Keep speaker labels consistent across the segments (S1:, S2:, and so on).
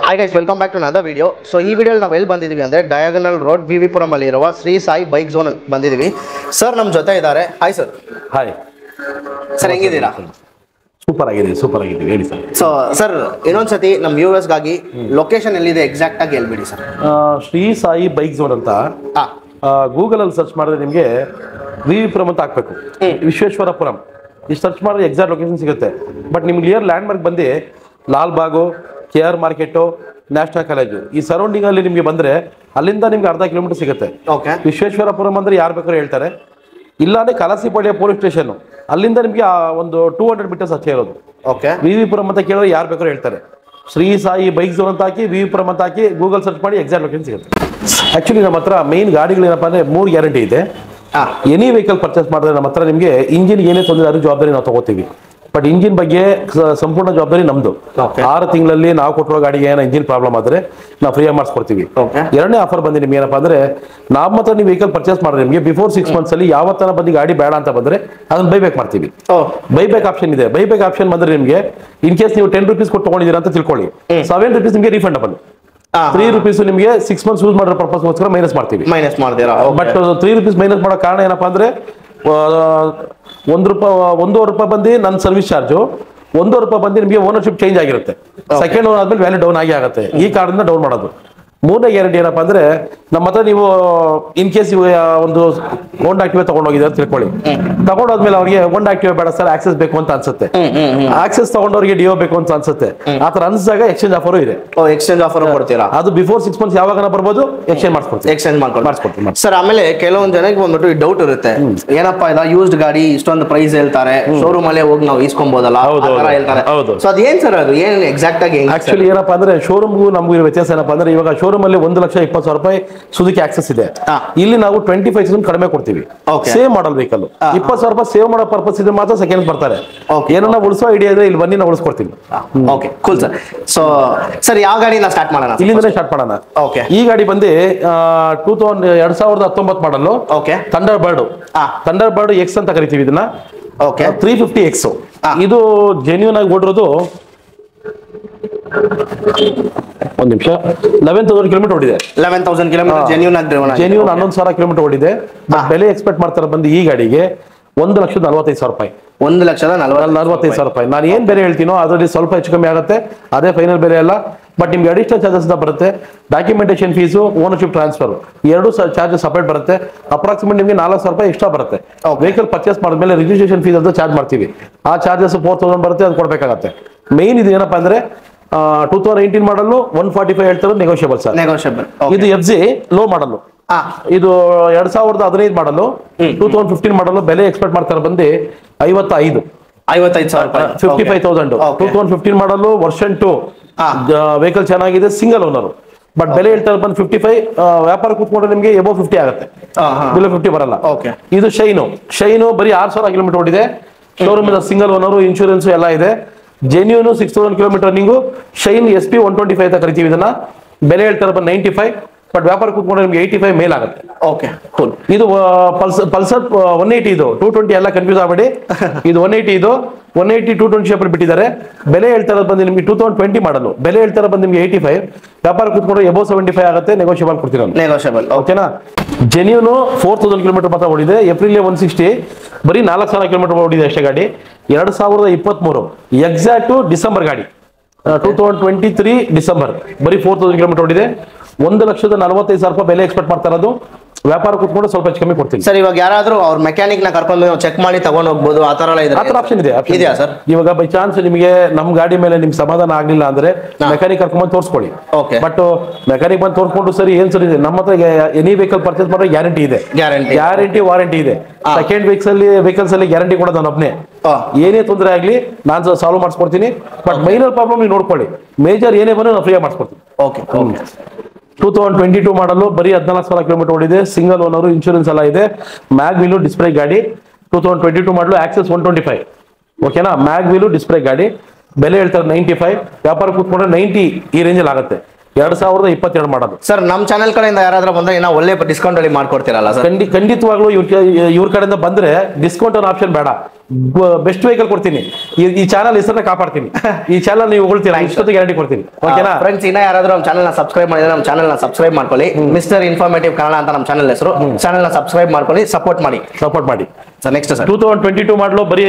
S1: Hi guys, welcome back to another video. So ಈ ವಿಡಿಯೋಲಿ ನಾವು ಎಲ್ಲಿ ಬಂದಿದ್ದೀವಿ ಅಂದರೆ ಡಯಾಗನಲ್ ರೋಡ್ ವಿವಿಪುರಂ ಅಲ್ಲಿರುವ ಶ್ರೀ ಸಾಯಿ ಬೈಕ್ ಝೋನ್ ಬಂದಿದ್ದೀವಿ. ಸರ್ ನಮ್ಮ ಜೊತೆ ಇದ್ದಾರೆ. Hi sir.
S2: ಹಾಯ್
S1: ಸರ್, ಹೆಂಗಿದ್ದೀರಾ?
S2: ಸೂಪರ್ ಆಗಿದ್ದೀವಿ ಹೇಳಿ ಸರ್.
S1: ಸೊ ಸರ್, ಇನ್ನೊಂದ್ಸತಿ ನಮ್ಮ ವ್ಯೂವರ್ಸ್ಗಾಗಿ ಲೊಕೇಶನ್ ಎಲ್ಲಿದೆ ಎಕ್ಸಾಕ್ಟ್ ಆಗಿ ಹೇಳ್ಬಿಡಿ sir.
S2: Shri Sai bike zone ಅಂತ ಗೂಗಲ್ ಅಲ್ಲಿ ಸರ್ಚ್ ಮಾಡಿದ್ರೆ ನಿಮಗೆ ವಿವಿಪುರಂ ಅಂತ ಹಾಕ್ಬೇಕು, ವಿಶ್ವೇಶ್ವರಪುರಂ ಇಷ್ಟು ಸರ್ಚ್ ಮಾಡಿದ್ರೆ ಎಕ್ಸಾಕ್ಟ್ ಲೊಕೇಶನ್ ಸಿಗುತ್ತೆ. ಬಟ್ ನಿಮ್ಗೆ ನಿಯರ್ ಲ್ಯಾಂಡ್ ಮಾರ್ಕ್ ಬಂದು ಲಾಲ್ ಬಾಗು, KR ಮಾರ್ಕೆಟು, ನ್ಯಾಷನಲ್ ಕಾಲೇಜು ಈ ಸರೌಂಡಿಂಗ್ ಅಲ್ಲಿ ನಿಮಗೆ ಬಂದ್ರೆ ಅಲ್ಲಿಂದ ನಿಮ್ಗೆ ಅರ್ಧ ಕಿಲೋಮೀಟರ್ ಸಿಗುತ್ತೆ. ವಿಶ್ವೇಶ್ವರಪುರಂ ಅಂದ್ರೆ ಯಾರು ಬೇಕಾದ್ರೂ ಹೇಳ್ತಾರೆ, ಇಲ್ಲಾಂದ್ರೆ ಕಲಸಿಪಾಳ್ಯ ಪೊಲೀಸ್ ಸ್ಟೇಷನ್ ಅಲ್ಲಿಂದ ನಿಮಗೆ ಒಂದು 200 ಮೀಟರ್ಸ್ ಅಷ್ಟೇ ಇರೋದು. ವಿವಿಪುರಂ ಅಂತ ಕೇಳಿದ್ರೆ ಯಾರು ಬೇಕಾದ್ರೂ ಹೇಳ್ತಾರೆ. ಶ್ರೀ ಸಾಯಿ ಬೈಕ್ ಝೋನ್ ಅಂತ ಹಾಕಿ ವಿವಿಪುರಂ ಅಂತ ಹಾಕಿ ಗೂಗಲ್ ಸರ್ಚ್ ಮಾಡಿ ಎಕ್ಸಾಕ್ಟ್ ಲೊಕೇಶನ್ ಸಿಗುತ್ತೆ. ಆಕ್ಚುಲಿ ನಮ್ಮ ಹತ್ರ ಮೇನ್ ಗಾಡಿಗಳೇನಪ್ಪ ಅಂದ್ರೆ 3 ಗ್ಯಾರಂಟಿ ಇದೆ. ಎನಿ ವೆಹಿಕಲ್ ಪರ್ಚೇಸ್ ಮಾಡಿದ್ರೆ ನಮ್ಮ ಹತ್ರ ನಿಮಗೆ ಇಂಜಿನ್ ಏನೇ ತೊಂದರೆ ಆದ್ರೂ ಜವಾಬ್ದಾರಿ ನಾವು ತಗೋತೀವಿ. ಬಟ್ ಇಂಜಿನ್ ಬಗ್ಗೆ ಸಂಪೂರ್ಣ ಜವಾಬ್ದಾರಿ ನಮ್ದು. 6 ತಿಂಗಳಲ್ಲಿ ನಾವು ಕೊಟ್ಟಿರೋ ಗಾಡಿಗೆ ಏನೋ ಇಂಜಿನ್ ಪ್ರಾಬ್ಲಮ್ ಆದ್ರೆ ನಾವು ಫ್ರೀ ಆಗಿ ಮಾಡಿಸ್ಕೊಡ್ತೀವಿ. ಎರಡನೇ ಆಫರ್ ಬಂದು ನಿಮ್ಗೆ ಏನಪ್ಪಾ ಅಂದ್ರೆ ನಮ್ಮ ಹತ್ರ ನೀವು ವೆಹಿಕಲ್ ಪರ್ಚೇಸ್ ಮಾಡಿದ್ರೆ ನಿಮಗೆ ಬಿಫೋರ್ 6 ಮಂತ್ಸ್ ಅಲ್ಲಿ ಯಾವತ್ತನ ಬಂದು ಗಾಡಿ ಬೇಡ ಅಂತ ಬಂದ್ರೆ ಅದನ್ನ ಬೈಬ್ಯಾಕ್ ಮಾಡ್ತೀವಿ. ಬೈಬ್ಯಾಕ್ ಆಪ್ಷನ್ ಇದೆ. ಬೈಬ್ಯಾಕ್ ಆಪ್ಷನ್ ಬಂದ್ರೆ ನಿಮಗೆ ಇನ್ ಕೇಸ್ ನೀವು 10 ರೂಪೀಸ್ ಕೊಟ್ಟು ತಗೊಂಡಿದ್ದೀರಾ ಅಂತ ತಿಳ್ಕೊಳ್ಳಿ, 7 ರೂಪೀಸ್ ನಿಮಗೆ ರೀಫಂಡಬಲ್. 3 ರೂಪೀಸ್ ನಿಮಗೆ 6 ಮಂತ್ಸ್ ಯೂಸ್ ಮಾಡೋ ಪರ್ಪಸ್ಗೋಸ್ಕರ ಮೈನಸ್ ಮಾಡ್ತೀವಿ. ಬಟ್ 3 ರೂಪೀಸ್ ಮೈನಸ್ ಮಾಡೋ ಕಾರಣ ಏನಪ್ಪಾ ಅಂದ್ರೆ ₹1 ಬಂದು ನನ್ನ ಸರ್ವಿಸ್ ಚಾರ್ಜು, ₹1 ಬಂದು ನಿಮಗೆ ಓನರ್ಶಿಪ್ ಚೇಂಜ್ ಆಗಿರುತ್ತೆ. ಸೆಕೆಂಡ್ ಓನರ್ ಆದ್ಮೇಲೆ ವ್ಯಾಲ್ಯೂ ಡೌನ್ ಆಗುತ್ತೆ. ಈ ಕಾರಣದಿಂದ ಡೌನ್ ಮಾಡೋದು. 3ನೇ ಗ್ಯಾರಂಟಿ ಏನಪ್ಪಾ ಅಂದ್ರೆ ನಮ್ಮ ಹತ್ರ ನೀವು ಇನ್ ಕೇಸ್ ಒಂದು ಹೋಂಡಾ ಆಕ್ಟಿವಾ ತಗೊಂಡೋಗಿದೆ ಅಂತ ತಿಳ್ಕೊಳ್ಳಿ, ತಗೊಂಡೋದ್ಮೇಲೆ ಅವ್ರಿಗೆ ಹೋಂಡಾ ಆಕ್ಟಿವಾ ಬೇಡ ಸರ್ ಆಕ್ಸೆಸ್ ಬೇಕು ಅಂತ ಅನ್ಸುತ್ತೆ, ಆಕ್ಸೆಸ್ ತಗೊಂಡವ್ರಿಗೆ ಡಿಯೋ ಬೇಕು ಅಂತ ಅನ್ಸುತ್ತೆ. ಆತರ ಅನ್ಸಿದಾಗ ಎಕ್ಸ್ಚೇಂಜ್ ಆಫರ್ ಇದೆ.
S1: ಎಕ್ಸ್ಚೇಂಜ್ ಆಫರ್ ಕೊಡ್ತೀರಾ?
S2: ಅದು ಬಿಫೋರ್ 6 ಮಂತ್ಸ್ ಯಾವಾಗ ಬರ್ಬೋದು ಎಕ್ಸ್ಚೇಂಜ್ ಮಾಡಿಸ್ಕೊಡ್ತೀವಿ.
S1: ಸರ್, ಆಮೇಲೆ ಕೆಲವೊಂದು ಜನಕ್ಕೆ ಬಂದ್ಬಿಟ್ಟು ಈ ಡೌಟ್ ಇರುತ್ತೆ, ಏನಪ್ಪಾ ಇಲ್ಲ ಯೂಸ್ಡ್ ಗಾಡಿ ಇಷ್ಟೊಂದು ಪ್ರೈಸ್ ಹೇಳ್ತಾರೆ, ಶೋರೂಮ್ ಅಲ್ಲೇ ಹೋಗಿ ನಾವು ಈಸ್ಕೊಬಹುದಲ್ಲ ಹೇಳ್ತಾರೆ. ಸೊ ಅದೇನ್ ಸರ್, ಅದು ಏನ್ ಎಕ್ಸಾಕ್ಟ್ ಆಗಿ?
S2: ಆಕ್ಚುಲಿ ಏನಪ್ಪಾ ಅಂದ್ರೆ ಶೋರೂಮ್ಗೂ ನಮಗೂ ಇರೋ ವ್ಯತ್ಯಾಸ ಏನಪ್ಪಾ ಅಂದ್ರೆ ಇವಾಗ ಶೋರೂಮ್ ಅಲ್ಲಿ 1,20,000 ಸುಜುಕಿ ಆಕ್ಸೆಸ್ ಇದೆ. ಇಲ್ಲಿ ನಾವು 25% ಕಡಿಮೆ ಕೊಡ್ತೀವಿ. ಸೇವ್ ಮಾಡಲ್ ವೆಹಿಕಲ್ 20,000 ಸೇವ್ ಮಾಡೋ ಪರ್ಪಸ್ ಇದ್ರೆ ಮಾತ್ರ ಸೆಕೆಂಡ್ ಬರ್ತಾರೆ. ಏನನ್ನ ಉಳಿಸೋ ಐಡಿಯಾ ಇದ್ರೆ ಇಲ್ಲಿ ಬನ್ನಿ ನಾವು ಉಳಿಸ್ಕೊಡ್ತೀವಿ.
S1: Okay, cool sir. So sir, ಯಾವ ಗಾಡಿನ ಸ್ಟಾರ್ಟ್ ಮಾಡೋಣ?
S2: ಇಲ್ಲಿಂದನೇ ಸ್ಟಾರ್ಟ್ ಮಾಡೋಣ. ಓಕೆ, ಈ ಗಾಡಿ ಬಂದು 2019 ಮಾಡಲು. ಓಕೆ, ಥಂಡರ್ ಬರ್ಡ್ ಎಕ್ಸ್ ಅಂತ ಕರಿತೀವಿ ಇದನ್ನ. Okay, 350 X. ಇದು ಜೆನ್ಯೂನ್ ಆಗಿ ಓಡಿರೋದು 11,000 ಕಿಲೋಮೀಟರ್ ಓಡಿದೆ.
S1: 11,000 ಕಿಲೋಮೀಟರ್ ಜೆನ್ಯೂನ್
S2: 11,000 ಕಿಲೋಮೀಟರ್ ಓಡಿದೆ. ಬೆಲೆ ಎಕ್ಸ್ಪೆಕ್ಟ್ ಮಾಡ್ತಾರೆ ಬಂದು ಈ ಗಾಡಿಗೆ ₹1,45,000.
S1: 1,45,000.
S2: ನಾನು ಏನ್ ಬೇರೆ ಹೇಳ್ತೀನೋ ಅದರಲ್ಲಿ ಸ್ವಲ್ಪ ಹೆಚ್ಚು ಕಮ್ಮಿ ಆಗುತ್ತೆ, ಅದೇ ಫೈನಲ್ ಬೇರೆ ಅಲ್ಲ. ಬಟ್ ನಿಮ್ಗೆ ಅಡಿಷನಲ್ ಚಾರ್ಜಸ್ ಬರುತ್ತೆ. ಡಾಕ್ಯುಮೆಂಟೇಶನ್ ಫೀಸು, ಓನರ್ಶಿಪ್ ಟ್ರಾನ್ಸ್ಫರ್ ಎರಡು ಚಾರ್ಜಸ್ ಸಪರೇಟ್ ಬರುತ್ತೆ. ಅಪ್ರಾಕ್ಸಿಮೇಟ್ ನಿಮಗೆ ₹4,000 ಎಕ್ಸ್ಟ್ರಾ ಬರುತ್ತೆ. ವೆಹಿಕಲ್ ಪರ್ಚೇಸ್ ಮಾಡಿದ್ಮೇಲೆ ರಿಜಿಸ್ಟ್ರೇಷನ್ ಫೀಸ್ ಅಂತ ಚಾರ್ಜ್ ಮಾಡ್ತೀವಿ. ಆ ಚಾರ್ಜಸ್ 4,000 ಬರುತ್ತೆ, ಅದು ಕೊಡ್ಬೇಕಾಗತ್ತೆ. ಮೇನ್ ಇದು ಏನಪ್ಪಾ ಅಂದ್ರೆ 2019 ಮಾಡಲು 145 ಹೇಳ್ತಾರೆ, ನೆಗೋಷಿಯಬಲ್ ಸರ್. ಇದು FZ ಲೋ ಮಾಡಲು. ಇದು 2015 ಮಾಡಲು, 2015 ಮಾಡಲು. ಬೆಲೆ ಎಕ್ಸ್ಪೆಕ್ಟ್ ಮಾಡ್ತಾರೆ ಬಂದು
S1: 55,000.
S2: 55,000. 2015 ಮಾಡಲು, ವರ್ಷನ್ 2 ವೆಹಿಕಲ್ ಚೆನ್ನಾಗಿದೆ, ಸಿಂಗಲ್ ಓನರ್. ಬಟ್ ಬೆಲೆ ಹೇಳ್ತಾರೆ ಬಂದು 55. ವ್ಯಾಪಾರ ಕೂತ್ಕೊಂಡ್ರೆ ನಿಮಗೆ ಎಬೋ 50 ಆಗುತ್ತೆ, ಬಿಲೋ 50 ಬರಲ್ಲ. ಇದು ಶೈನು ಬರೀ 6,000 ಕಿಲೋಮೀಟರ್ ಓಡಿದೆ. ಶೋರೂಮ್ ಸಿಂಗಲ್ ಓನರ್, ಇನ್ಶೂರೆನ್ಸ್ ಎಲ್ಲ ಇದೆ. Genuine 6,000 kilometre running. Shine SP 125 ಅಂತ ಕರಿತೀವಿ ಇದನ್ನ. ಬೆಲೆ ಹೇಳ್ತಾರೆ ಬಂದು 95. ಬಟ್ ವ್ಯಾಪಾರ ಕೂತ್ಕೊಂಡ್ರೆ ನಿಮ್ಗೆ 85 ಮೇಲ್ ಆಗುತ್ತೆ. ಓಕೆ, ಇದು ಪಲ್ಸರ್ 180. ಇದು 220 ಎಲ್ಲ ಕನ್ಫ್ಯೂಸ್ ಆಗಬೇಡಿ. ಇದು 180. ಇದು 180 220 ಶೇಪಲ್ಲಿ ಬಿಟ್ಟಿದ್ದಾರೆ. ಬೆಲೆ ಹೇಳ್ತಾರೆ ಬಂದು ನಿಮ್ಗೆ 2020 ಮಾಡಲು. ಬೆಲೆ ಹೇಳ್ತಾರೆ ಬಂದು ನಿಮ್ಗೆ 85. ವ್ಯಾಪಾರ ಕೂತ್ಕೊಂಡ್ರೆ ಎಬೋ 75 ಆಗುತ್ತೆ, ನೆಗೋಷಿಯಬಲ್ ಕೊಡ್ತೀನಿ. ಓಕೆನಾ? ಜೆನ್ಯೂನು 4,000 ಕಿಲೋಮೀಟರ್ ಮಾತ್ರ ಓಡಿದೆ. ಏಪ್ರಿಲ್ 160 ಬರೀ 4,000 ಕಿಲೋಮೀಟರ್ ಓಡಿದೆ ಅಷ್ಟೇ ಗಾಡಿ. 2023 ಎಕ್ಸಾಕ್ಟ್ ಡಿಸೆಂಬರ್ ಗಾಡಿ. 2023 ಡಿಸೆಂಬರ್ ಬರೀ 4,000 ಕಿಲೋಮೀಟರ್ ಓಡಿದೆ. ₹1,45,000 ಬೆಲೆ ಎಕ್ಸ್ಪೆಕ್ಟ್ ಮಾಡ್ತಾ ಇರೋದು. ವ್ಯಾಪಾರ ಕೂತ್ಕೊಂಡು ಸ್ವಲ್ಪ ಹೆಚ್ಚು ಕಮ್ಮಿ ಕೊಡ್ತೀನಿ
S1: ಸರ್. ಇವಾಗ ಯಾರಾದ್ರೂ ಅವ್ರ ಮೆಕ್ಯಾನಿಕ್ ನ ಕರ್ಕೊಂಡು ಚೆಕ್ ಮಾಡಿ ತಗೊಂಡು ಹೋಗ್ಬೋದು, ಆ ತರ
S2: ಆಪ್ಷನ್ ಇದೆ
S1: ಸರ್?
S2: ಇವಾಗ ಬೈ ಚಾನ್ಸ್ ನಿಮಗೆ ನಮ್ ಗಾಡಿ ಮೇಲೆ ನಿಮ್ಗೆ ಸಮಾಧಾನ ಆಗ್ಲಿಲ್ಲ ಅಂದ್ರೆ ಮೆಕ್ಯಾನಿಕ್ ಕರ್ಕೊಂಡ್ ತೋರಿಸ್ಕೊಳ್ಳಿ. ಬಟ್ ಮೆಕ್ಯಾನಿಕ್ ಬಂದು ತೋರಿಸ್ಕೊಂಡು ಸರಿ ಏನ್ ಸರಿ ಇದೆ, ನಮ್ಮ ಹತ್ರ ಎನಿ ವೆಹಿಕಲ್ ಪರ್ಚೇಸ್ ಮಾಡೋ ಗ್ಯಾರಂಟಿ ಇದೆ, ವಾರಂಟಿ ಇದೆ. ಸೆಕೆಂಡ್ ವೆಹಿಕಲ್ಸ್ ಅಲ್ಲಿ ಗ್ಯಾರಂಟಿ ಕೊಡೋದು ನಾನು ಒಬ್ಬನೇ. ಏನೇ ತೊಂದರೆ ಆಗ್ಲಿ ನಾನು ಸಾಲ್ವ್ ಮಾಡಿಸ್ಕೊಡ್ತೀನಿ. ಬಟ್ ಮೈನರ್ ಪ್ರಾಬ್ಲಮ್ ನೀವು ನೋಡ್ಕೊಳ್ಳಿ, ಮೇಜರ್ ಏನೇ ಬಂದ್ರೆ ನಾನು ಫ್ರೀ ಮಾಡಿಸ್ಕೊಡ್ತೀನಿ. 2022 ಮಾಡಲು ಬರೀ 14,000 ಕಿಲೋಮೀಟರ್ ಓಡಿದೆ. ಸಿಂಗಲ್ ಓನರ್, ಇನ್ಶೂರೆನ್ಸ್ ಎಲ್ಲ ಇದೆ. ಮ್ಯಾಗ್ ವೀಲು ಡಿಸ್ಪ್ಲೇ ಗಾಡಿ. 2022 ಮಾಡಲು ಆಕ್ಸೆಸ್ 125. ಓಕೆನಾ? ಮ್ಯಾಗ್ ವೀಲು ಡಿಸ್ಪ್ಲೇ ಗಾಡಿ. ಬೆಲೆ ಹೇಳ್ತಾರೆ 95. ವ್ಯಾಪಾರ ಕೂತ್ಕೊಂಡ್ರೆ 90 ಈ ರೇಂಜಲ್ಲಿ ಆಗುತ್ತೆ. 2022 ಮಾಡಲು.
S1: ಸರ್ ನಮ್ಮ ಚಾನೆಲ್ ಕಡೆಯಿಂದ ಯಾರಾದ್ರೂ ಬಂದ್ರೆ ಇನ್ನೂ ಒಳ್ಳೆ ಡಿಸ್ಕೌಂಟ್ ಅಲ್ಲಿ ಮಾಡ್ಕೊಡ್ತೀರಲ್ಲ ಸರ್?
S2: ಖಂಡಿತವಾಗ್ಲೂ ಇವ್ರ ಕಡೆಯಿಂದ ಬಂದ್ರೆ ಡಿಸ್ಕೌಂಟ್ ಅನ್ನೋ ಆಪ್ಷನ್ ಬೇಡ, ಬೆಸ್ಟ್ ವೆಹಿಕಲ್ ಕೊಡ್ತೀನಿ. ಈ ಚಾನಲ್ ಹೆಸರನ್ನ ಕಾಪಾಡ್ತೀನಿ, ಈ ಚಾನಲ್ ನೀವು ಉಳ್ತೀರಾ, ಇಷ್ಟೊತ್ತು ಗ್ಯಾರಂಟಿ ಕೊಡ್ತೀನಿ. ಓಕೆನಾ
S1: ಫ್ರೆಂಡ್ಸ್? ಇನ್ನ ಯಾರಾದ್ರೂ ನಮ್ಮ ಚಾನಲ್ ನ ಸಬ್ಸ್ಕ್ರೈಬ್ ಮಾಡಿದ್ರೆ ನಮ್ಮ ಚಾನಲ್ ನ ಸಬ್ಸ್ಕ್ರೈಬ್ ಮಾಡ್ಕೊಳ್ಳಿ. ಮಿಸ್ಟರ್ ಇನ್ಫಾರ್ಮೇಟಿವ್ ಕನ್ನಡ ಅಂತ ನಮ್ಮ ಚಾನಲ್ ಹೆಸರು. ಚಾನಲ್ ನ ಸಬ್ಸ್ಕ್ರೈಬ್ ಮಾಡ್ಕೊಳ್ಳಿ, ಸಪೋರ್ಟ್ ಮಾಡಿ. ಸರ್ ನೆಕ್ಸ್ಟ್ ಸರ್
S2: 2022 ಮಾಡಲು ಬರೀ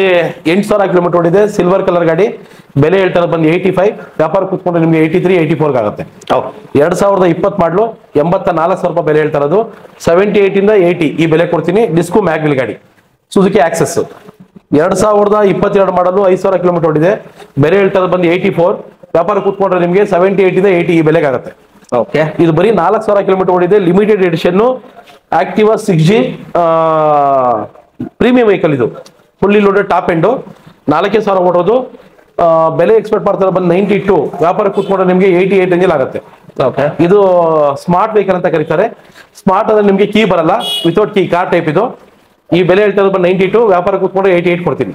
S2: 8,000 ಕಿಲೋಮೀಟರ್ ಓಡಿದೆ. ಸಿಲ್ವರ್ ಕಲರ್ ಗಾಡಿ. ಬೆಲೆ ಹೇಳ್ತಾರೆ ಬಂದು 85. ವ್ಯಾಪಾರ ಕೂತ್ಕೊಂಡು ನಿಮ್ಗೆ 83, 84 ಆಗುತ್ತೆ. 2020 ಮಾಡಲು 84,000 ರೂಪಾಯಿ ಬೆಲೆ ಹೇಳ್ತಾ ಇರೋದು. 78 ಇಂದ 80 ಈ ಬೆಲೆ ಕೊಡ್ತೀನಿ. ಡಿಸ್ಕೋ ಮ್ಯಾಗ್ವಿಲ್ ಗಾಡಿ, ಸುಜುಕಿ ಆಕ್ಸೆಸ್. 2022 ಮಾಡಲು 5,000 ಕಿಲೋಮೀಟರ್ ಓಡಿದೆ. ಬೆಲೆ ಹೇಳ್ತಾ ಇರೋದು ಬಂದು 84. ವ್ಯಾಪಾರ ಕೂತ್ಕೊಂಡ್ರೆ ನಿಮಗೆ 78 ಇಂದ 80 ಈ ಬೆಲೆಗೆ ಆಗುತ್ತೆ.
S1: ಓಕೆ,
S2: ಇದು ಬರೀ 4,000 ಕಿಲೋಮೀಟರ್ ಓಡಿದೆ. Limited edition Activa 6G premium vehicle. ಇದು ಫುಲ್ಲಿ ಲೋಡೆಡ್ ಟಾಪ್ ಎಂಡು. 4,000 ಓಡೋದು. ಬೆಲೆ ಎಕ್ಸ್ಪೆಕ್ಟ್ ಮಾಡ್ತಾರೆ ಬಂದು 92. ವ್ಯಾಪಾರ ಕೂತ್ಕೊಂಡ್ರೆ ನಿಮಗೆ 88 ರೇಂಜಲ್ಲಿ ಆಗುತ್ತೆ. ಇದು ಸ್ಮಾರ್ಟ್ ವೆಹಿಕಲ್ ಅಂತ ಕರೀತಾರೆ. ಸ್ಮಾರ್ಟ್ ಅಂದ್ರೆ ನಿಮಗೆ ಕೀ ಬರಲ್ಲ, ವಿತೌಟ್ ಕೀ, ಕಾರ್ ಟೈಪ್ ಇದು. ಈ ಬೆಲೆ ಹೇಳ್ತಾರೆ ಬಂದು 92. ವ್ಯಾಪಾರ ಕೂತ್ಕೊಂಡ್ರೆ 88 ಕೊಡ್ತೀನಿ.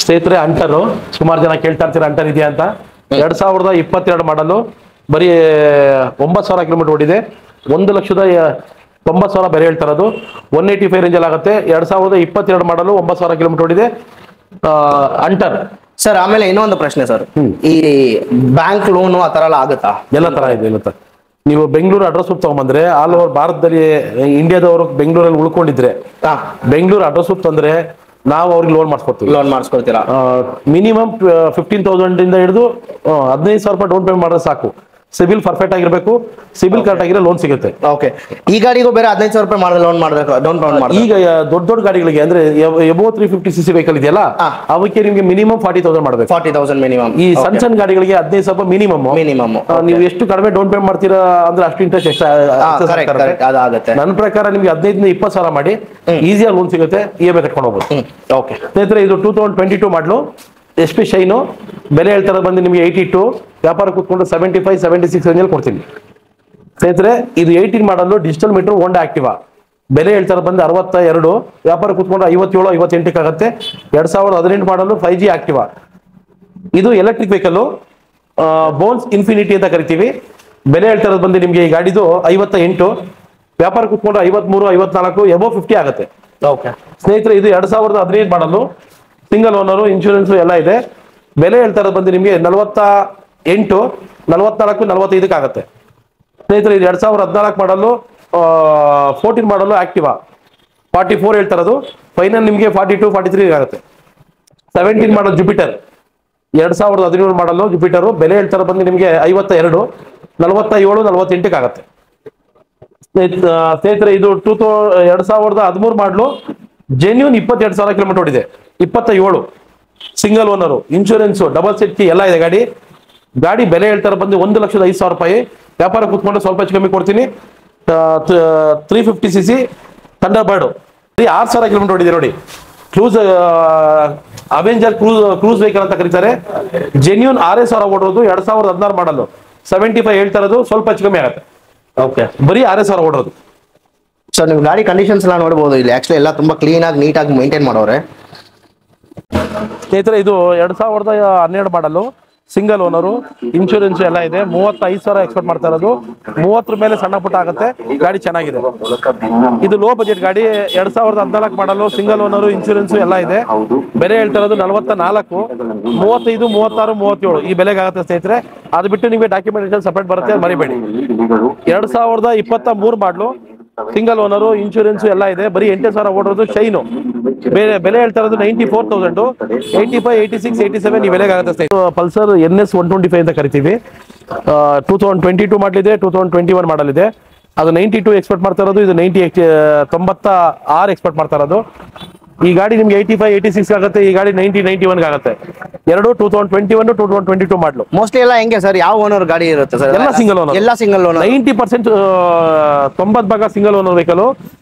S2: ಸ್ನೇಹಿತರೆ, ಅಂಟರು ಸುಮಾರು ಜನ ಕೇಳ್ತಾ ಇರ್ತೀರ ಅಂಟರ್ ಇದೆಯಾ ಅಂತ. 2022 ಮಾಡಲು ಬರೀ 9,000 ಕಿಲೋಮೀಟರ್ ಓಡಿದೆ. 1,90,000 ಬೆಲೆ ಹೇಳ್ತಾ ಇರೋದು. 185 ರೇಂಜಲ್ಲಿ ಆಗುತ್ತೆ. 2022 ಮಾಡಲು 9,000 ಕಿಲೋಮೀಟರ್ ಓಡಿದೆ ಅಂಟರ್.
S1: ಸರ್ ಆಮೇಲೆ ಇನ್ನೊಂದು ಪ್ರಶ್ನೆ ಸರ್, ಈ ಬ್ಯಾಂಕ್ ಲೋನು ಆ ತರ ಎಲ್ಲ ಆಗುತ್ತಾ?
S2: ಎಲ್ಲ ತರ ಇದೆ, ಎಲ್ಲ ತರ. ನೀವು ಬೆಂಗಳೂರು ಅಡ್ರೆಸ್ ಬುಕ್ ತಗೊಂಡ್ಬಂದ್ರೆ ಆಲ್ ಓವರ್ ಭಾರತದಲ್ಲಿ, ಇಂಡಿಯಾದವರು ಬೆಂಗಳೂರಲ್ಲಿ ಉಳ್ಕೊಂಡಿದ್ರೆ ಬೆಂಗಳೂರು ಅಡ್ರೆಸ್ ಬುಕ್ ತಂದ್ರೆ ನಾವು ಅವ್ರಿಗೆ ಲೋನ್ ಮಾಡಿಸ್ಕೊಡ್ತೀವಿ.
S1: ಲೋನ್ ಮಾಡಿಸ್ಕೊಡ್ತೀರಾ?
S2: ಮಿನಿಮಮ್ 15,000 ಇಂದ ಹಿಡಿದು 15,000 ರೂಪಾಯಿ ಡೌನ್ ಪೇಮೆಂಟ್ ಮಾಡಿದ್ರೆ ಸಾಕು. ಸಿಬಿಲ್ ಪರ್ಫೆಕ್ಟ್ ಆಗಿರ್ಬೇಕು. ಸಿಬಿಲ್ ಕರೆಕ್ಟ್ ಆಗಿರೋ ಲೋನ್ ಸಿಗುತ್ತೆ.
S1: ಓಕೆ, ಈ ಗಾಡಿಗೂ ಬೇರೆ 15,000 ರೂಪಾಯಿ ಮಾಡಿದ್ರೆ ಲೋನ್ ಮಾಡಬೇಕು, ಡೌನ್ ಪೇಮೆಂಟ್ ಮಾಡಿ.
S2: ಈಗ ದೊಡ್ಡ ಗಾಡಿಗಳಿಗೆ ಅಂದ್ರೆ ಎಬೋ 350cc ವೆಹಿಕಲ್ ಇದೆಯಲ್ಲ, ಅವಕ್ಕೆ ನಿಮಗೆ ಮಿನಿಮಮ್ 40,000 ಮಾಡಬೇಕು.
S1: 40,000 ಮಿನಿಮಮ್.
S2: ಈ ಸಣ್ಣ ಗಾಡಿಗಳಿಗೆ 15,000 ರೂಪಾಯಿ ಮಿನಿಮಮ್. ನೀವು ಎಷ್ಟು ಕಡಿಮೆ ಡೌನ್ ಪೇಮೆಂಟ್ ಮಾಡ್ತೀರಾ ಅಂದ್ರೆ ಅಷ್ಟು ಇಂಟ್ರೆಸ್ಟ್
S1: ಆಗುತ್ತೆ.
S2: ನನ್ನ ಪ್ರಕಾರ ನಿಮ್ಗೆ 15,000 ಇಂದ 20,000 ಮಾಡಿ ಈಸಿಯಾಗಿ ಲೋನ್ ಸಿಗುತ್ತೆ. EMI ಕಟ್ಕೊಂಡು ಹೋಗ್ಬೋದು.
S1: ಓಕೆ
S2: ಸ್ನೇಹಿತರೆ, ಇದು 2022 ಮಾಡಲು SP ಶೈನು. ಬೆಲೆ ಹೇಳ್ತಾರೆ ಬಂದು ನಿಮಗೆ 82. ವ್ಯಾಪಾರ ಕೂತ್ಕೊಂಡು 75, 76 ರೇಂಜಲ್ಲಿ ಕೊಡ್ತೀನಿ. ಸ್ನೇಹಿತರೆ, ಇದು 18 ಮಾಡಲು ಡಿಜಿಟಲ್ ಮೀಟರ್ ಹೋಂಡಾ ಆಕ್ಟಿವಾ. ಬೆಲೆ ಹೇಳ್ತಾರೆ ಬಂದು 62. ವ್ಯಾಪಾರ ಕೂತ್ಕೊಂಡು 57, 58 ಆಗುತ್ತೆ. 2018 ಮಾಡಲು 5G ಆಕ್ಟಿವಾ. ಇದು ಎಲೆಕ್ಟ್ರಿಕ್ ವೆಹಿಕಲ್, ಬೋನ್ಸ್ ಇನ್ಫಿನಿಟಿ ಅಂತ ಕರಿತೀವಿ. ಬೆಲೆ ಹೇಳ್ತಾರೆ ಬಂದು ನಿಮಗೆ ಈ ಗಾಡಿದು 58. ವ್ಯಾಪಾರ ಕೂತ್ಕೊಂಡು 53, 54, ಎಬೋ 50 ಆಗುತ್ತೆ.
S1: ಓಕೆ
S2: ಸ್ನೇಹಿತರೆ, ಇದು 2015 ಮಾಡಲು ಸಿಂಗಲ್ ಓನರು, ಇನ್ಶೂರೆನ್ಸ್ ಎಲ್ಲ ಇದೆ. ಬೆಲೆ ಹೇಳ್ತಾರೆ ಬಂದು ನಿಮಗೆ 48, 44, 45 ಆಗುತ್ತೆ. ಸ್ನೇಹಿತರೆ, ಇದು 2014 ಮಾಡಲು 14 ಮಾಡಲು ಆಕ್ಟಿವಾ 44 ಹೇಳ್ತಾ ಇರೋದು. ಫೈನಲ್ ನಿಮಗೆ 42, 43 ಆಗುತ್ತೆ. 17 ಮಾಡಲು ಜುಪಿಟರ್. 2017 ಮಾಡಲು ಜುಪಿಟರು. ಬೆಲೆ ಹೇಳ್ತಾರೆ ಬಂದು ನಿಮಗೆ 52, 47, 48 ಆಗುತ್ತೆ. ಸ್ನೇಹಿತರೆ, ಇದು 2013 ಮಾಡಲು ಜೆನ್ಯೂನ್ 22,000 ಕಿಲೋಮೀಟರ್ ಓಡಿದೆ. 27 single owner, insurance, double seat key ಎಲ್ಲ ಇದೆ ಗಾಡಿ. ಬೆಲೆ ಹೇಳ್ತಾರೆ ಬಂದು 1,05,000 ರೂಪಾಯಿ. ವ್ಯಾಪಾರ ಕೂತ್ಕೊಂಡು ಸ್ವಲ್ಪ ಹೆಚ್ಚು ಕಮ್ಮಿ ಕೊಡ್ತೀನಿ. 350cc ಥಂಡರ್ ಬರ್ಡ್ 6,000 ಕಿಲೋಮೀಟರ್ ಓಡಿದೆ ನೋಡಿ. ಕ್ರೂಸ್ ಅವೆಂಜರ್ ಕ್ರೂಸ್ ವೆಹಿಕಲ್ ಅಂತ ಕರೀತಾರೆ. ಜೆನ್ಯೂನ್ 6,000 ಓಡೋದು. 2016 ಮಾಡಲು 75 ಹೇಳ್ತಾ ಇರೋದು. ಸ್ವಲ್ಪ ಹೆಚ್ಚು ಕಮ್ಮಿ ಆಗುತ್ತೆ. ಓಕೆ, ಬರೀ 6,000 ಓಡೋದು.
S1: ಸರ್ ನೀವು ಗಾಡಿ ಕಂಡೀಷನ್ಸ್ ಎಲ್ಲ ನೋಡಬಹುದು. ಇಲ್ಲಿ ಆಕ್ಚುಲಿ ಎಲ್ಲ ತುಂಬಾ ಕ್ಲೀನ್ ಆಗಿ ನೀಟಾಗಿ ಮೇಂಟೈನ್ ಮಾಡೋರೆ.
S2: ಸ್ನೇಹಿತರೆ, ಇದು 2012 ಮಾಡಲು ಸಿಂಗಲ್ ಓನರು, ಇನ್ಶೂರೆನ್ಸ್ ಎಲ್ಲ ಇದೆ. 35,000 ಎಕ್ಸ್ಪೆಕ್ಟ್ ಮಾಡ್ತಾ ಇರೋದು. 30 ಮೇಲೆ ಸಣ್ಣ ಪುಟ್ಟ ಆಗುತ್ತೆ. ಗಾಡಿ ಚೆನ್ನಾಗಿದೆ. ಇದು ಲೋ ಬಜೆಟ್ ಗಾಡಿ. 2014 ಮಾಡಲು ಸಿಂಗಲ್ ಓನರು, ಇನ್ಶೂರೆನ್ಸ್ ಎಲ್ಲ ಇದೆ. ಬೆಲೆ ಹೇಳ್ತಾ ಇರೋದು 44, 35, 36, 37 ಈ ಬೆಲೆಗೆ ಆಗುತ್ತೆ. ಸ್ನೇಹಿತರೆ, ಅದು ಬಿಟ್ಟು ನಿಮಗೆ ಡಾಕ್ಯುಮೆಂಟೇಶನ್ ಸಪರೇಟ್ ಬರುತ್ತೆ, ಮರಿಬೇಡಿ. 2023 ಮಾಡಲು ಸಿಂಗಲ್ ಓನರು, ಇನ್ಶೂರೆನ್ಸ್ ಎಲ್ಲ ಇದೆ. ಬರೀ 8,000 ಓಡೋದು. ಶೈನು. ಬೆಲೆ ಹೇಳ್ತಾ ಇರೋದು 94,000, 85, 86, 87 ಈ ಬೆಲೆಗೆ ಆಗುತ್ತೆ. ಪಲ್ಸರ್ NS 125 ಅಂತ ಕರಿತೀವಿ. 2022 ಮಾಡಲಿದೆ, 2021 ಮಾಡಲಿದೆ. ಅದು 92 ಎಕ್ಸ್ಪೆಕ್ಟ್ ಮಾಡ್ತಾ ಇರೋದು. ಇದು 96 ಎಕ್ಸ್ಪೆಕ್ಟ್ ಮಾಡ್ತಾ ಇರೋದು. ಈ ಗಾಡಿ ನಿಮ್ಗೆ 85, 86 ಆಗುತ್ತೆ. ಈ ಗಾಡಿ 90, 91 ಆಗುತ್ತೆ. 2021, 2022 ಮಾಡಲು.
S1: ಮೋಸ್ಟ್ಲಿ ಎಲ್ಲ ಹೆಂಗೆ ಸರ್? ಯಾವ ಓನರ್ ಗಾಡಿ ಇರುತ್ತೆ ಸರ್?
S2: ಎಲ್ಲ ಸಿಂಗಲ್ ಓನರ್.
S1: ಎಲ್ಲ ಸಿಂಗಲ್ ಓನರ್.
S2: 90%, 90 ಭಾಗ single owner vehicle.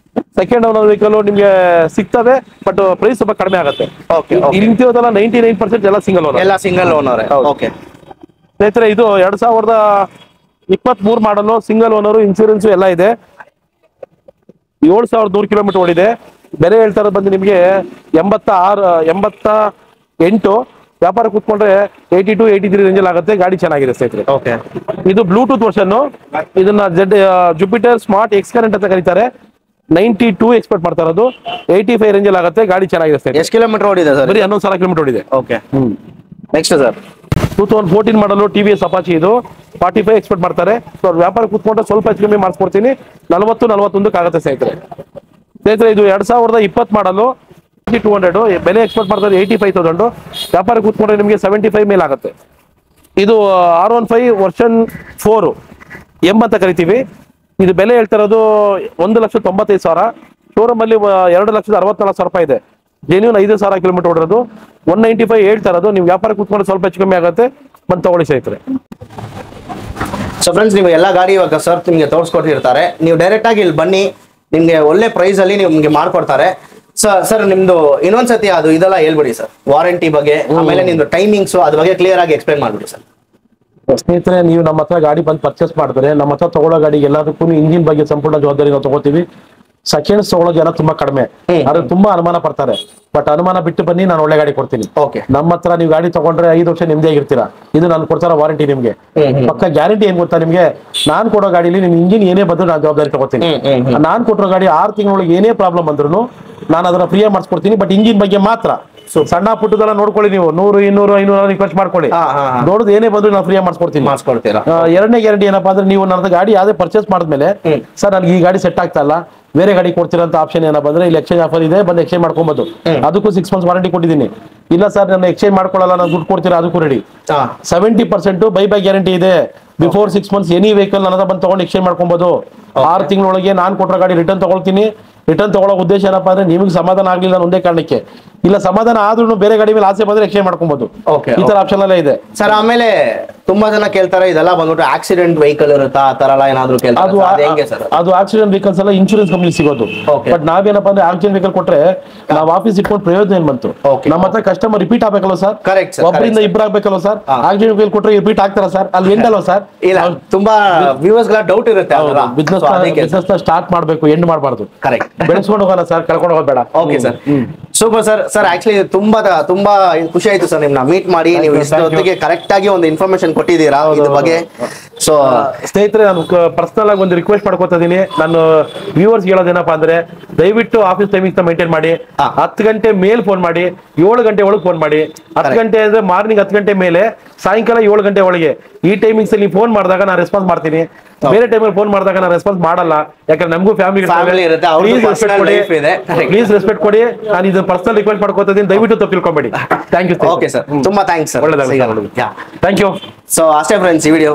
S2: Second owner vehicle ನಿಮ್ಗೆ ಸಿಗ್ತವೆ, ಬಟ್ ಪ್ರೈಸ್ ಸ್ವಲ್ಪ ಕಡಿಮೆ ಆಗುತ್ತೆ. ಇಂತಿರೋದಲ್ಲ 99% ಎಲ್ಲ ಸಿಂಗಲ್ ಓನರ್.
S1: ಎಲ್ಲ ಸಿಂಗಲ್ ಓನರ್. ಓಕೆ
S2: ಸ್ನೇಹಿತರೆ, ಇದು 2023 ಮಾಡಲು ಸಿಂಗಲ್ ಓನರು, ಇನ್ಶೂರೆನ್ಸ್ ಎಲ್ಲ ಇದೆ. 7,100 ಕಿಲೋಮೀಟರ್ ಓಡಿದೆ. ಬೆಲೆ ಹೇಳ್ತಾ ಇರೋದು ಬಂದು ನಿಮಗೆ 88. ವ್ಯಾಪಾರ ಕೂತ್ಕೊಂಡ್ರೆ 82 83 ರೇಂಜಲ್ಲಿ ಆಗುತ್ತೆ. ಗಾಡಿ ಚೆನ್ನಾಗಿದೆ ಸ್ನೇಹಿತರೆ.
S1: ಓಕೆ,
S2: ಇದು ಬ್ಲೂಟೂತ್ ವರ್ಷನ್. ಇದನ್ನ ಜುಪಿಟರ್ ಸ್ಮಾರ್ಟ್ ಎಕ್ಸ್ ಕರೆಂಟ್ ಅಂತ ಕರೀತಾರೆ. 92 ಎಕ್ಸ್ಪೆಕ್ಟ್ ಮಾಡ್ತಾ ಇರೋದು. 85 ರೇಂಜಲ್ಲಿ ಆಗುತ್ತೆ. ಗಾಡಿ ಚೆನ್ನಾಗಿದೆ ಸ್ನೇಹಿತರೆ.
S1: ಎಷ್ಟು ಕಿಲೋಮೀಟರ್ ಓಡಿದೆ ಸರ್?
S2: ಬರೀ 11,000 ಕಿಲೋಮೀಟರ್ ಓಡಿದೆ.
S1: ಓಕೆ, ನೆಕ್ಸ್ಟ್ ಸರ್
S2: 2014 ಮಾಡಲು TVS ಅಪಾಚಿ. ಇದು 45 ಎಕ್ಸ್ಪೆಕ್ಟ್ ಮಾಡ್ತಾರೆ. ಸೊ ವ್ಯಾಪಾರ ಕೂತ್ಕೊಂಡ್ರೆ ಸ್ವಲ್ಪ ಹೆಚ್ಚು ಕಮ್ಮಿ ಮಾಡಿಸ್ಕೊಡ್ತೀನಿ. 40-41 ಆಗುತ್ತೆ ಸ್ನೇಹಿತರೆ. ಇದು 2020 ಮಾಡಲು 200. ಬೆಲೆ ಎಕ್ಸ್ಪೆಕ್ಟ್ ಮಾಡ್ತಾರೆ 85,000. ವ್ಯಾಪಾರ ಕೂತ್ಕೊಂಡ್ರೆ ನಿಮಗೆ 75 ಮೇಲೆ ಆಗುತ್ತೆ. ಇದು R15 ವರ್ಷನ್ 4 ಎಂ ಅಂತ ಕರಿತೀವಿ. ಇದು ಬೆಲೆ ಹೇಳ್ತಾ ಇರೋದು 1,95,000. ಶೋರೂಮ್ ಅಲ್ಲಿ 2,64,000 ರೂಪಾಯಿ ಇದೆ. Genuine 5,000 kilometre ಓಡಿರೋದು. 195 ಹೇಳ್ತಾ ಇರೋದು. ನೀವು ವ್ಯಾಪಾರ ಕೂತ್ಕೊಂಡ್ರೆ ಸ್ವಲ್ಪ ಹೆಚ್ಚು ಕಮ್ಮಿ ಆಗುತ್ತೆ. ಬಂದು ತಗೊಳ್ಳಿ ಸ್ನೇಹಿತರೆ.
S1: ಸೊ ಫ್ರೆಂಡ್ಸ್, ನೀವು ಎಲ್ಲ ಗಾಡಿ ಇವಾಗ ಸರ್ ನಿಮಗೆ ತೋರಿಸ್ಕೊಟ್ಟಿರ್ತಾರೆ. ನೀವು ಡೈರೆಕ್ಟ್ ಆಗಿ ಇಲ್ಲಿ ಬನ್ನಿ, ನಿಮ್ಗೆ ಒಳ್ಳೆ ಪ್ರೈಸ್ ಅಲ್ಲಿ ನಿಮ್ಗೆ ಮಾಡ್ಕೊಡ್ತಾರೆ. ಸರ್ ನಿಮ್ದು ಇನ್ನೊಂದ್ಸತಿ ಅದು ಇದೆಲ್ಲ ಹೇಳ್ಬಿಡಿ ಸರ್, ವಾರಂಟಿ ಬಗ್ಗೆ, ಆಮೇಲೆ ನಿಮ್ದು ಟೈಮಿಂಗ್ಸ್ ಅದ್ರ ಬಗ್ಗೆ ಕ್ಲಿಯರ್ ಆಗಿ ಎಕ್ಸ್ಪ್ಲೈನ್ ಮಾಡ್ಬಿಡಿ ಸರ್.
S2: ಸ್ನೇಹಿತರೆ, ನೀವು ನಮ್ಮ ಹತ್ರ ಗಾಡಿ ಬಂದು ಪರ್ಚೇಸ್ ಮಾಡಿದ್ರೆ ನಮ್ಮ ಹತ್ರ ತಗೊಳ್ಳೋ ಗಾಡಿಗೆ ಎಲ್ಲದಕ್ಕೂ ಇಂಜಿನ್ ಬಗ್ಗೆ ಸಂಪೂರ್ಣ ಜವಾಬ್ದಾರಿ ನಾವು ತಗೋತೀವಿ. ಸೆಕೆಂಡ್ಸ್ ತಗೊಳ್ಳೋ ಜನ ತುಂಬಾ ಕಡಿಮೆ, ಆದ್ರೆ ತುಂಬಾ ಅನುಮಾನ ಪಡ್ತಾರೆ. ಬಟ್ ಅನುಮಾನ ಬಿಟ್ಟು ಬನ್ನಿ, ನಾನು ಒಳ್ಳೆ ಗಾಡಿ ಕೊಡ್ತೀನಿ.
S1: ಓಕೆ,
S2: ನಮ್ಮ ಹತ್ರ ನೀವು ಗಾಡಿ ತಗೊಂಡ್ರೆ 5 ವರ್ಷ ನಿಮ್ದೇ ಆಗಿರ್ತೀರಾ. ಇದು ನಾನು ಕೊಡ್ತಾರ ವಾರಂಟಿ ನಿಮ್ಗೆ. ಪಕ್ಕ ಗ್ಯಾರಂಟಿ ಏನ್ ಗೊತ್ತಾ ನಿಮ್ಗೆ? ನಾನ್ ಕೊಡೋ ಗಾಡಿಲಿ ನಿಮ್ ಇಂಜಿನ್ ಏನೇ ಬಂದ್ರು ನಾನು ಜವಾಬ್ದಾರಿ ತಗೋತೀನಿ. ನಾನ್ ಕೊಟ್ಟಿರೋ ಗಾಡಿ 6 ತಿಂಗಳೊಳಗೆ ಏನೇ ಪ್ರಾಬ್ಲಮ್ ಬಂದ್ರು ನಾನು ಅದನ್ನ ಫ್ರೀ ಮಾಡಿಸ್ಕೊಡ್ತೀನಿ. ಬಟ್ ಇಂಜಿನ್ ಬಗ್ಗೆ ಮಾತ್ರ ಸಣ್ಣ ಪುಟ್ಟದೆಲ್ಲ ನೋಡ್ಕೊಳ್ಳಿ. ನೀವು 100, 200, 500 ಖರ್ಚು ಮಾಡ್ಕೊಳ್ಳಿ. ನೋಡುದು ಏನೇ ಬಂದ್ರು ನಾವು ಫ್ರೀ ಮಾಡಿಸ್ಕೊಡ್ತೀನಿ. ಎರಡನೇ ಗ್ಯಾರಂಟಿ ಏನಪ್ಪಾ ಅಂದ್ರೆ, ನೀವು ನನ್ನ ಗಾಡಿ ಯಾವ್ದೇ ಪರ್ಚೇಸ್ ಮಾಡಿದ್ಮೇಲೆ ಸರ್ ನನಗೆ ಈ ಗಾಡಿ ಸೆಟ್ ಆಗ್ತಾ ಇಲ್ಲ, ಬೇರೆ ಗಾಡಿ ಕೊಡ್ತೀರಂತ ಆಪ್ಷನ್ ಏನಪ್ಪ ಅಂದ್ರೆ, ಇಲ್ಲಿ ಎಕ್ಸ್ಚೇಂಜ್ ಆಫರ್ ಇದೆ, ಬಂದು ಎಕ್ಸ್ಚೇಂಜ್ ಮಾಡ್ಕೊಬಹುದು. ಅದಕ್ಕೂ 6 months ವಾರಂಟಿ ಕೊಟ್ಟಿದ್ದೀನಿ. ಇಲ್ಲ ಸರ್ ನಾನು ಎಕ್ಸ್ಚೇಂಜ್ ಮಾಡ್ಕೊಳ್ಳಲ್ಲ, ನಾನು ದುಡ್ಡು ಕೊಡ್ತೀರಾ, ಅದಕ್ಕೂ ರೆಡಿ. 70% ಬೈ ಗ್ಯಾರಂಟಿ ಇದೆ. ಬಿಫೋರ್ 6 months ಎನಿ ವೆಹಿಕಲ್ ನನ್ನ ಬಂದು ತಗೊಂಡು ಎಕ್ಸ್ಚೇಂಜ್ ಮಾಡ್ಕೊಬಹುದು. 6 ತಿಂಗಳೊಳಗೆ ನಾನು ಕೊಟ್ಟರೆ ಗಾಡಿ ರಿಟರ್ನ್ ತಗೊಳ್ತೀನಿ. ರಿಟರ್ನ್ ತಗೊಳ್ಳೋ ಉದ್ದೇಶ ಏನಪ್ಪಾ ಅಂದ್ರೆ, ನಿಮಗೆ ಸಮಾಧಾನ ಆಗ್ಲಿಲ್ಲ ಒಂದೇ ಕಾರಣಕ್ಕೆ. ಇಲ್ಲ ಸಮಾಧಾನ ಆದ್ರೂ ಬೇರೆ ಗಾಡಿ ಮೇಲೆ ಆಸೆ ಬಂದ್ರೆ ಎಕ್ಸ್ಚೇಂಜ್ ಮಾಡ್ಕೊಬಹುದು. ಈ ತರ ಆಪ್ಷನ್ ಎಲ್ಲ ಇದೆ
S1: ಸರ್. ಆಮೇಲೆ ತುಂಬಾ ಜನ ಕೇಳ್ತಾರೆ, ಇದೆಲ್ಲ ಬಂದ್ಬಿಟ್ಟು ಆಕ್ಸಿಡೆಂಟ್ ವೆಹಿಕಲ್ ಇರುತ್ತಾ, ಆ ತರ ಎಲ್ಲ ಏನಾದ್ರು ಕೇಳ್ತಾರೆ.
S2: ಅದು ಆಕ್ಸಿಡೆಂಟ್ ವೆಹಿಕಲ್ಸ್ ಎಲ್ಲ ಇನ್ಶೂರೆನ್ಸ್ ಕಂಪ್ನಿ ಸಿಗೋದು. ಬಟ್ ನಾವೇನಪ್ಪ ಅಂದ್ರೆ ಆಕ್ಸಿಡೆಂಟ್ ವೆಹಿಕಲ್ ಕೊಟ್ರೆ ನಾವು ಆಫೀಸ್ ಇಟ್ಕೊಂಡು ಪ್ರಯೋಜನ ಏನ್ ಬಂತು? ನಮ್ಮ ಹತ್ರ ಕಸ್ಟಮರ್ ರಿಪೀಟ್ ಆಗ್ಬೇಕಲ್ಲ ಸರ್.
S1: ಕರೆಕ್ಟ್,
S2: ಒಬ್ಬರಿಂದ ಇಬ್ರು ಆಗ್ಬೇಕಲ್ಲ ಸರ್. ಆಕ್ಸಿಡೆಂಟ್ ವೆಹಿಕಲ್ ಕೊಟ್ರೆ ರಿಪೀಟ್ ಆಗ್ತಾರ ಸರ್? ಅಲ್ಲಿ ಎಂಡಲ್ವ ಸರ್?
S1: ಇಲ್ಲ, ತುಂಬಾ ವ್ಯೂವರ್ಸ್ ಗಳ ಡೌಟ್ ಇರುತ್ತೆ.
S2: ಬಿಸ್ನೆಸ್ ಸ್ಟಾರ್ಟ್ ಮಾಡ್ಬೇಕು, ಎಂಡ್ ಮಾಡಬಾರ್ದು.
S1: ಕರೆಕ್ಟ್,
S2: ಬೆಳೆಸ್ಕೊಂಡು ಹೋಗೋಣ ಸರ್, ಕಳ್ಕೊಂಡು ಹೋಗೋದು ಬೇಡ.
S1: Okay sir, super sir. Sir actually ತುಂಬಾ ಖುಷಿ ಆಯ್ತು ಸರ್ ನಿಮ್ನ ಮೀಟ್ ಮಾಡಿ. ನೀವು ಇಷ್ಟೊತ್ತಿಗೆ ಕರೆಕ್ಟ್ ಆಗಿ ಒಂದು ಇನ್ಫಾರ್ಮೇಶನ್ ಕೊಟ್ಟಿದ್ದೀರಾ ಇದ್ರ ಬಗ್ಗೆ. ಸೊ
S2: ಸ್ನೇಹಿತರೆ, ನಾನು ಪರ್ಸನಲ್ ಆಗಿ ಒಂದು ರಿಕ್ವೆಸ್ಟ್ ಮಾಡ್ಕೊತಾ ಇದೀನಿ. ನಾನು ವ್ಯೂವರ್ಸ್ ಹೇಳೋದೇನಪ್ಪ ಅಂದ್ರೆ, ದಯವಿಟ್ಟು ಆಫೀಸ್ ಟೈಮಿಂಗ್ಸ್ ಮೇಂಟೈನ್ ಮಾಡಿ. 10 ಗಂಟೆ ಮೇಲ್ ಫೋನ್ ಮಾಡಿ, 7 ಗಂಟೆ ಒಳಗೆ ಫೋನ್ ಮಾಡಿ. 10 ಗಂಟೆ ಅಂದ್ರೆ ಮಾರ್ನಿಂಗ್ 10 ಗಂಟೆ ಮೇಲೆ, ಸಾಯಂಕಾಲ 7 ಗಂಟೆ ಒಳಗೆ. ಈ ಟೈಮಿಂಗ್ಸ್ ಅಲ್ಲಿ ಫೋನ್ ಮಾಡಿದಾಗ ನಾನು ರೆಸ್ಪಾನ್ಸ್ ಮಾಡ್ತೀನಿ. ಬೇರೆ ಟೈಮಲ್ಲಿ ಫೋನ್ ಮಾಡಿದಾಗ ನಾನು ರೆಸ್ಪಾನ್ಸ್ ಮಾಡಲ್ಲ. ಯಾಕಂದ್ರೆ ನಮಗೂ ಫ್ಯಾಮಿಲಿ ಇರುತ್ತೆ. ಪ್ಲೀಸ್ ರೆಸ್ಪೆಕ್ಟ್ ಕೊಡಿ. ನಾನು ಇದು ಪರ್ಸನಲ್ ರಿಕ್ವೆಸ್ಟ್ ಮಾಡ್ಕೊತಾ ಇದೀನಿ, ದಯವಿಟ್ಟು ತಪ್ಪು ತಿಳ್ಕೊಬೇಡಿ. Thank you.
S1: ಓಕೆ ಸರ್, ತುಂಬಾ thanks sir.
S2: Thank you.
S1: So ಅಷ್ಟೇ ಫ್ರೆಂಡ್ಸ್, ಈ ವಿಡಿಯೋ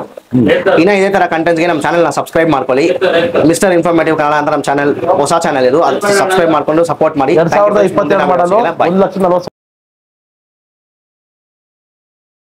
S1: ಇನ್ನ ಇದೇ ತರ ಕಂಟೆಂಟ್ಸ್ಗೆ ನಮ್ಮ ಚಾನೆಲ್ ನ ಸಬ್ಸ್ಕ್ರೈಬ್ ಮಾಡ್ಕೊಳ್ಳಿ. ಮಿಸ್ಟರ್ ಇನ್ಫಾರ್ಮೇಟಿವ್ ಕನ್ನಡ ಅಂತ ನಮ್ಮ ಚಾನೆಲ್, ಹೊಸ ಚಾನೆಲ್ ಇದು. ಅದು ಸಬ್ಸ್ಕ್ರೈಬ್ ಮಾಡ್ಕೊಂಡು ಸಪೋರ್ಟ್ ಮಾಡಿ.
S2: 2020 ಮಾಡಲು 1,40,000